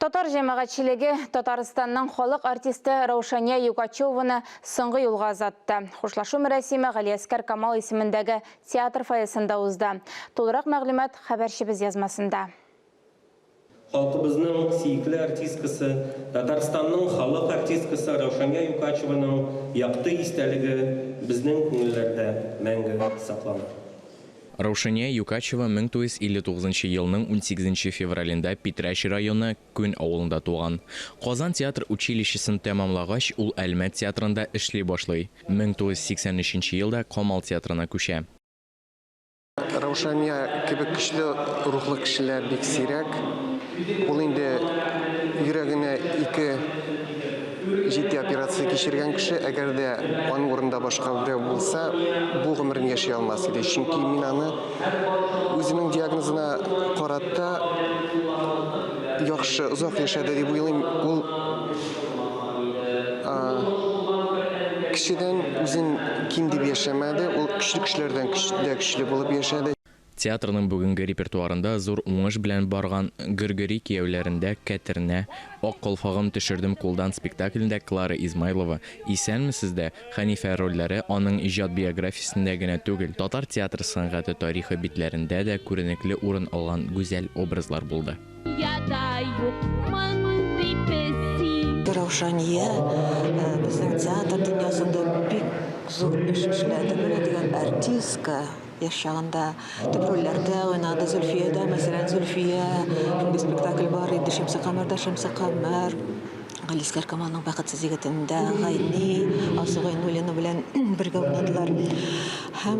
Татар җәмәгатьчелеге Татарстанның халык артисты Раушания Юкачеваны соңгы юлга озатты. Хушлашу мәрәсиме Галиәскәр Камал исемендәге театр фойесында узды. Тулырак мәгълүмат хәбәрчебез язмасында. Халкыбызның сөйкеле артисткасы, Татарстанның халык артисткасы Раушания Юкачеваның якты истәлеге безнең күңелләрдә мәңге саклана. Раушания Юкачева 1959 елның 18 февралендә Питрәч районы Күн авылында туган. Казан театр училищесын тәмамлагач, ул Әлмәт театрында эшли башлый. 1983 елда Камал театрына күчә. Раушания кебек көчле рухлы кешеләр бик сирәк. Ул инде йөрәгенә 2 операция кичергән кеше, әгәр дә аның урында башка берәү булса, бу гомерен яши алмас иде. Чөнки мин аны үзенең диагнозына карата яхшы озак яшәде дип уйлыйм. Ул кешедән үзен ким дип яшәмәде, ул көчле кешеләрдән көчле булып яшәде. Театрның бүгенге репертуарында зур уңыш белән барган Гыргыри кияүләрендә Кәтернә, Ак калфагым төшердем кулдан спектаклендә Клара Измайлова, Исәнмесездә Хәнифә рольләре аның иҗат биографиясендә генә түгел, татар театр сәнгате тарихы битләрендә дә күренекле урын алган гүзәл образлар булды. Раушания безнең театр дөньясында бик зур эш эшләде. Менә дигән артистка yaşağında tüm rollerde oynadı. Zülfiye'de mesela Zülfiye, bir spektakl var idi. Şemsi Kamer'da Şemsi Kamer. Галиәскәр Камалның бәхетсез егетендә Гайни, Асыгай Нулина белән бергә уйнадылар. Һәм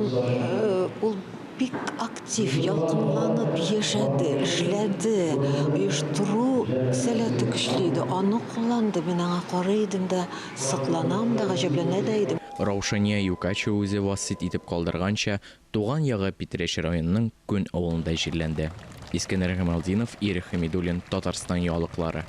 ул бик актив, ялкынланып яшәде, эшләде, оештыру сәләте көчле иде. Аны кулланды. Мин аңа карый идем дә, сокланам да, гаҗәпләнә дә идем. Раушания Юкачева үзе васит итеп калдырганча, туган ягы Питрәч районының Күн авылында җирләнде. Искәндәр Гамалдинов, Ирек Хәмидуллин, Татарстан ялыклары.